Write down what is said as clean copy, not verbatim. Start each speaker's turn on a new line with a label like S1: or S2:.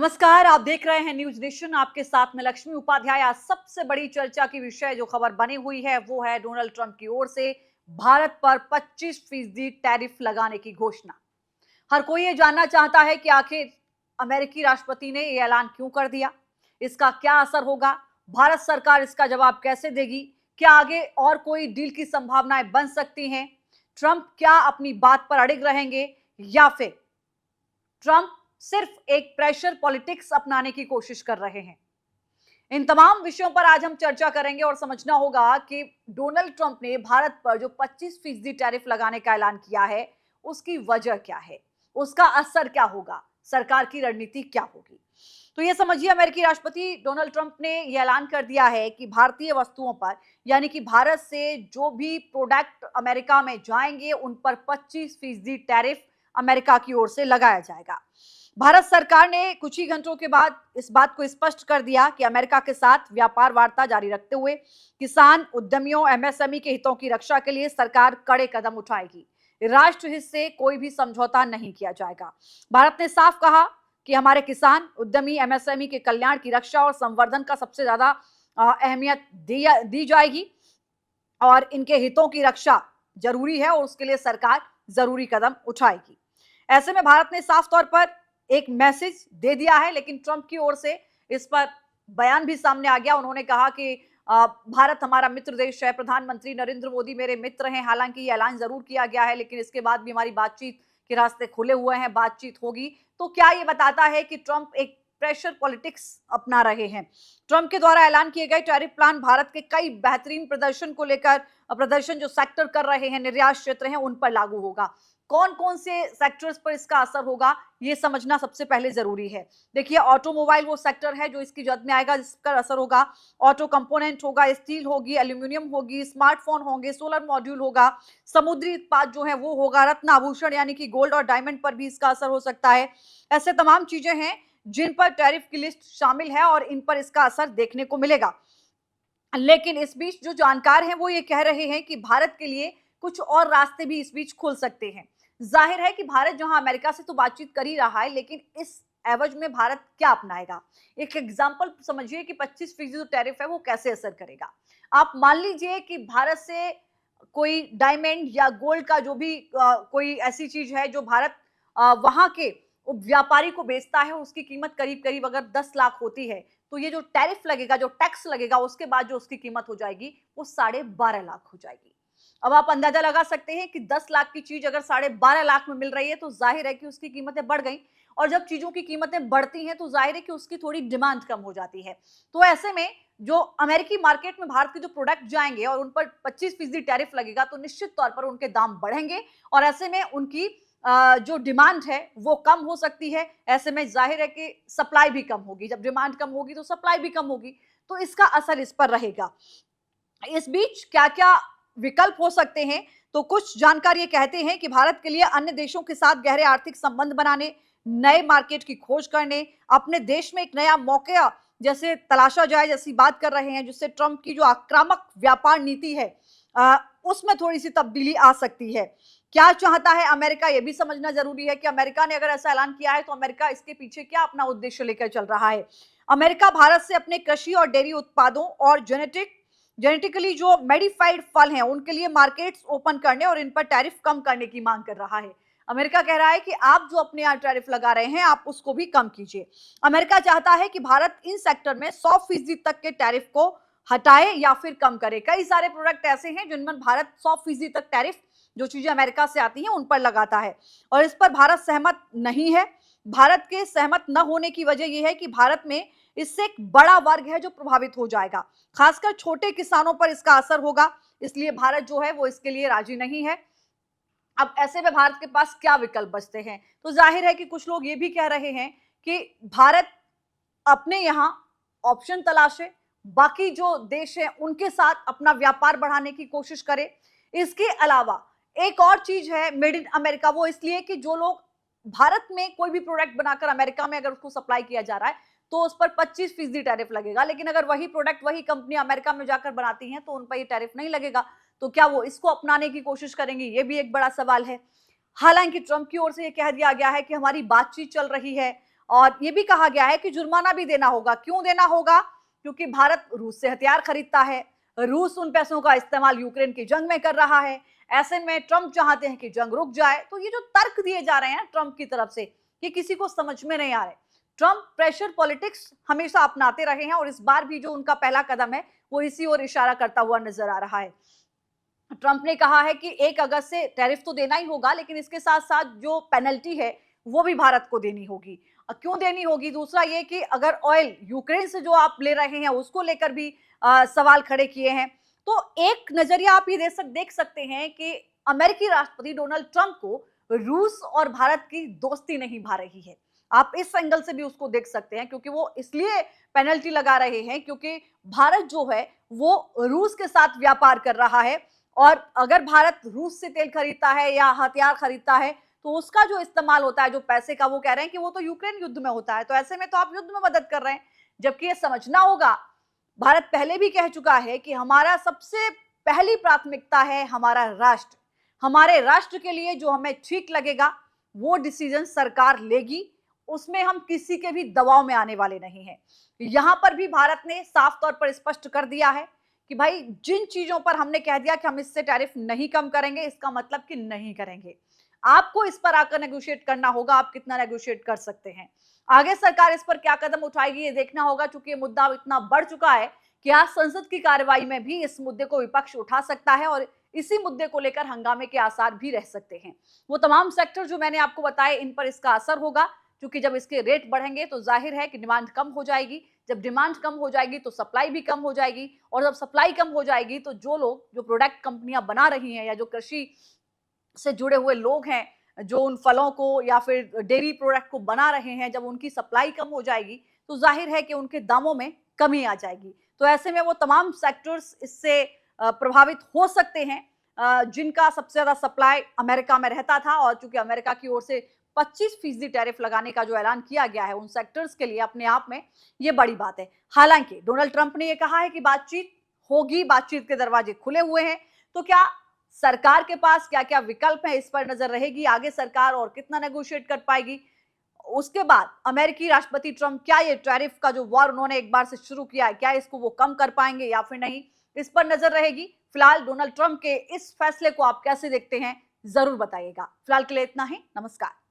S1: नमस्कार, आप देख रहे हैं न्यूज नेशन। आपके साथ में लक्ष्मी उपाध्याय। आज सबसे बड़ी चर्चा की विषय जो खबर बनी हुई है वो है डोनाल्ड ट्रंप की ओर से भारत पर 25% टैरिफ लगाने की घोषणा। हर कोई ये जानना चाहता है कि आखिर अमेरिकी राष्ट्रपति ने ये ऐलान क्यों कर दिया, इसका क्या असर होगा, भारत सरकार इसका जवाब कैसे देगी, क्या आगे और कोई डील की संभावनाएं बन सकती हैं, ट्रंप क्या अपनी बात पर अड़िग रहेंगे या फिर ट्रंप सिर्फ एक प्रेशर पॉलिटिक्स अपनाने की कोशिश कर रहे हैं। इन तमाम विषयों पर आज हम चर्चा करेंगे और समझना होगा कि डोनाल्ड ट्रंप ने भारत पर जो 25% टैरिफ लगाने का ऐलान किया है उसकी वजह क्या है, उसका असर क्या होगा, सरकार की रणनीति क्या होगी। तो ये समझिए, अमेरिकी राष्ट्रपति डोनाल्ड ट्रंप ने यह ऐलान कर दिया है कि भारतीय वस्तुओं पर यानी कि भारत से जो भी प्रोडक्ट अमेरिका में जाएंगे उन पर 25% टैरिफ अमेरिका की ओर से लगाया जाएगा। भारत सरकार ने कुछ ही घंटों के बाद इस बात को स्पष्ट कर दिया कि अमेरिका के साथ व्यापार वार्ता जारी रखते हुए किसान, उद्यमियों, एमएसएमई के हितों की रक्षा के लिए सरकार कड़े कदम उठाएगी। राष्ट्र हित से कोई भी समझौता नहीं किया जाएगा। भारत ने साफ कहा कि हमारे किसान, उद्यमी, एमएसएमई के कल्याण की रक्षा और संवर्धन का सबसे ज्यादा अहमियत दी जाएगी और इनके हितों की रक्षा जरूरी है और उसके लिए सरकार जरूरी कदम उठाएगी। ऐसे में भारत ने साफ तौर पर एक मैसेज दे दिया है, लेकिन ट्रंप की ओर से इस पर बयान भी सामने आ गया। उन्होंने कहा कि भारत हमारा मित्र देश है, प्रधानमंत्री नरेंद्र मोदी मेरे मित्र हैं। हालांकि ये ऐलान जरूर किया गया है, लेकिन इसके बाद भी हमारी बातचीत के रास्ते खुले हुए हैं, बातचीत होगी। तो क्या ये बताता है कि ट्रंप एक प्रेशर पॉलिटिक्स अपना रहे हैं। ट्रंप के द्वारा ऐलान किए गए टैरिफ प्लान भारत के कई बेहतरीन प्रदर्शन को लेकर, प्रदर्शन जो सेक्टर कर रहे हैं, निर्यात क्षेत्र हैं, उन पर लागू होगा। कौन कौन से सेक्टर्स पर इसका असर होगा ये समझना सबसे पहले जरूरी है। देखिए, ऑटोमोबाइल वो सेक्टर है जो इसकी जद में आएगा, जिसका असर होगा। ऑटो कंपोनेंट होगा, स्टील होगी, एल्यूमिनियम होगी, स्मार्टफोन होंगे, सोलर मॉड्यूल होगा, समुद्री उत्पाद जो है वो होगा, रत्न आभूषण यानी कि गोल्ड और डायमंड पर भी इसका असर हो सकता है। ऐसे तमाम चीजें हैं जिन पर टैरिफ की लिस्ट शामिल है और इन पर इसका असर देखने को मिलेगा। लेकिन इस बीच जो जानकार हैं वो ये कह रहे हैं कि भारत के लिए कुछ और रास्ते भी इस बीच खुल सकते हैं। जाहिर है कि भारत जहां अमेरिका से तो बातचीत कर ही रहा है, लेकिन इस एवज में भारत क्या अपनाएगा। एक एग्जांपल समझिए कि 25% जो टैरिफ है वो कैसे असर करेगा। आप मान लीजिए कि भारत से कोई डायमंड या गोल्ड का जो भी कोई ऐसी चीज है जो भारत वहां के व्यापारी को बेचता है, उसकी कीमत करीब करीब अगर 10 लाख होती है, तो ये जो टैरिफ लगेगा, जो टैक्स लगेगा, उसके बाद जो उसकी कीमत हो जाएगी वो 12.5 लाख हो जाएगी। अब आप अंदाजा लगा सकते हैं कि 10 लाख की चीज अगर 12.5 लाख में मिल रही है तो जाहिर है कि उसकी कीमतें बढ़ गई, और जब चीजों की कीमतें बढ़ती हैं तो जाहिर है कि उसकी थोड़ी डिमांड कम हो जाती है। तो ऐसे में जो अमेरिकी मार्केट में भारत के जो प्रोडक्ट जाएंगे और उन पर 25% टैरिफ लगेगा तो निश्चित तौर पर उनके दाम बढ़ेंगे और ऐसे में उनकी जो डिमांड है वो कम हो सकती है। ऐसे में जाहिर है कि सप्लाई भी कम होगी, जब डिमांड कम होगी तो सप्लाई भी कम होगी, तो इसका असर इस पर रहेगा। इस बीच क्या क्या विकल्प हो सकते हैं, तो कुछ जानकार ये कहते हैं कि भारत के लिए अन्य देशों के साथ गहरे आर्थिक संबंध बनाने, नए मार्केट की खोज करने, अपने देश में एक नया मौका जैसे तलाशा जाए जैसी बात कर रहे हैं, जिससे ट्रंप की जो आक्रामक व्यापार नीति है उसमें थोड़ी सी तब्दीली आ सकती है। क्या चाहता है अमेरिका, यह भी समझना जरूरी है कि अमेरिका ने अगर ऐसा ऐलान किया है तो अमेरिका इसके पीछे क्या अपना उद्देश्य लेकर चल रहा है। अमेरिका भारत से अपने कृषि और डेयरी उत्पादों और जेनेटिकली जो मेडिफाइड फल हैं उनके लिए मार्केट्स ओपन करने और इन पर टैरिफ कम करने की मांग कर रहा है। अमेरिका कह रहा है कि आप जो अपने यहाँ टैरिफ लगा रहे हैं आप उसको भी कम कीजिए। अमेरिका चाहता है कि भारत इन सेक्टर में 100% तक के टैरिफ को हटाए या फिर कम करे। कई सारे प्रोडक्ट ऐसे हैं जिनमें भारत 100% तक टैरिफ जो चीजें अमेरिका से आती हैं उन पर लगाता है और इस पर भारत सहमत नहीं है। भारत के सहमत न होने की वजह यह है कि भारत में इससे एक बड़ा वर्ग है जो प्रभावित हो जाएगा, खासकर छोटे किसानों पर इसका असर होगा, इसलिए भारत जो है वो इसके लिए राजी नहीं है। अब ऐसे में भारत के पास क्या विकल्प बचते हैं, तो जाहिर है कि कुछ लोग ये भी कह रहे हैं कि भारत अपने यहाँ ऑप्शन तलाशे, बाकी जो देश हैं उनके साथ अपना व्यापार बढ़ाने की कोशिश करे। इसके अलावा एक और चीज है मेड इन अमेरिका, वो इसलिए कि जो लोग भारत में कोई भी प्रोडक्ट बनाकर अमेरिका में अगर उसको सप्लाई किया जा रहा है तो उस पर 25% टैरिफ लगेगा, लेकिन अगर वही प्रोडक्ट वही कंपनी अमेरिका में जाकर बनाती हैं तो उन पर ये टैरिफ नहीं लगेगा। तो क्या वो इसको अपनाने की कोशिश करेंगे, ये भी एक बड़ा सवाल है। हालांकि ट्रंप की ओर से ये कह दिया गया है कि हमारी बातचीत चल रही है और ये भी कहा गया है कि जुर्माना भी देना होगा। क्यों देना होगा? क्योंकि भारत रूस से हथियार खरीदता है, रूस उन पैसों का इस्तेमाल यूक्रेन की जंग में कर रहा है। ऐसे में ट्रंप चाहते हैं कि जंग रुक जाए। तो ये जो तर्क दिए जा रहे हैं ट्रंप की तरफ से, ये किसी को समझ में नहीं आ रहे। ट्रंप प्रेशर पॉलिटिक्स हमेशा अपनाते रहे हैं और इस बार भी जो उनका पहला कदम है वो इसी ओर इशारा करता हुआ नजर आ रहा है। ट्रंप ने कहा है कि 1 अगस्त से टैरिफ तो देना ही होगा, लेकिन इसके साथ साथ जो पेनल्टी है वो भी भारत को देनी होगी। क्यों देनी होगी? दूसरा ये कि अगर ऑयल यूक्रेन से जो आप ले रहे हैं उसको लेकर भी सवाल खड़े किए हैं। तो एक नजरिया आप ये देख सकते हैं कि अमेरिकी राष्ट्रपति डोनाल्ड ट्रंप को रूस और भारत की दोस्ती नहीं भा रही है। आप इस एंगल से भी उसको देख सकते हैं, क्योंकि वो इसलिए पेनल्टी लगा रहे हैं क्योंकि भारत जो है वो रूस के साथ व्यापार कर रहा है, और अगर भारत रूस से तेल खरीदता है या हथियार खरीदता है तो उसका जो इस्तेमाल होता है, जो पैसे का, वो कह रहे हैं कि वो तो यूक्रेन युद्ध में होता है। तो ऐसे में तो आप युद्ध में मदद कर रहे हैं। जबकि ये समझना होगा, भारत पहले भी कह चुका है कि हमारा सबसे पहली प्राथमिकता है हमारा राष्ट्र। हमारे राष्ट्र के लिए जो हमें ठीक लगेगा वो डिसीजन सरकार लेगी, उसमें हम किसी के भी दबाव में आने वाले नहीं हैं। यहां पर भी भारत ने साफ तौर पर स्पष्ट कर दिया है कि भाई जिन चीजों पर हमने कह दिया कि हम इससे टैरिफ नहीं कम करेंगे, इसका मतलब कि नहीं करेंगे। आपको इस पर आकर नेगोशिएट करना होगा, आप कितना नेगोशिएट कर सकते हैं। आगे सरकार इस पर क्या कदम उठाएगी ये देखना होगा, क्योंकि ये मुद्दा इतना बढ़ चुका है कि आज संसद की कार्यवाही में भी इस मुद्दे को विपक्ष उठा सकता है और इसी मुद्दे को लेकर हंगामे के आसार भी रह सकते हैं। वो तमाम सेक्टर जो मैंने आपको बताए, इन पर इसका असर होगा, क्योंकि जब इसके रेट बढ़ेंगे तो जाहिर है कि डिमांड कम हो जाएगी। जब डिमांड कम हो जाएगी तो सप्लाई भी कम हो जाएगी, और जब सप्लाई कम हो जाएगी तो जो लोग, जो प्रोडक्ट कंपनियां बना रही हैं या जो कृषि से जुड़े हुए लोग हैं, जो उन फलों को या फिर डेयरी प्रोडक्ट को बना रहे हैं, जब उनकी सप्लाई कम हो जाएगी तो जाहिर है कि उनके दामों में कमी आ जाएगी। तो ऐसे में वो तमाम सेक्टर्स इससे प्रभावित हो सकते हैं जिनका सबसे ज्यादा सप्लाई अमेरिका में रहता था। और चूंकि अमेरिका की ओर से 25% टैरिफ लगाने का जो ऐलान किया गया है उन सेक्टर्स के लिए, अपने आप में ये बड़ी बात है। हालांकि डोनाल्ड ट्रंप ने यह कहा है कि बातचीत होगी, बातचीत के दरवाजे खुले हुए हैं। तो क्या सरकार के पास क्या क्या विकल्प है, इस पर नजर रहेगी। आगे सरकार और कितना नेगोशिएट कर पाएगी। उसके बाद अमेरिकी राष्ट्रपति ट्रंप, क्या ये टैरिफ का जो वॉर उन्होंने एक बार से शुरू किया है, क्या इसको वो कम कर पाएंगे या फिर नहीं, इस पर नजर रहेगी। फिलहाल डोनाल्ड ट्रंप के इस फैसले को आप कैसे देखते हैं, जरूर बताइएगा। फिलहाल के लिए इतना ही। नमस्कार।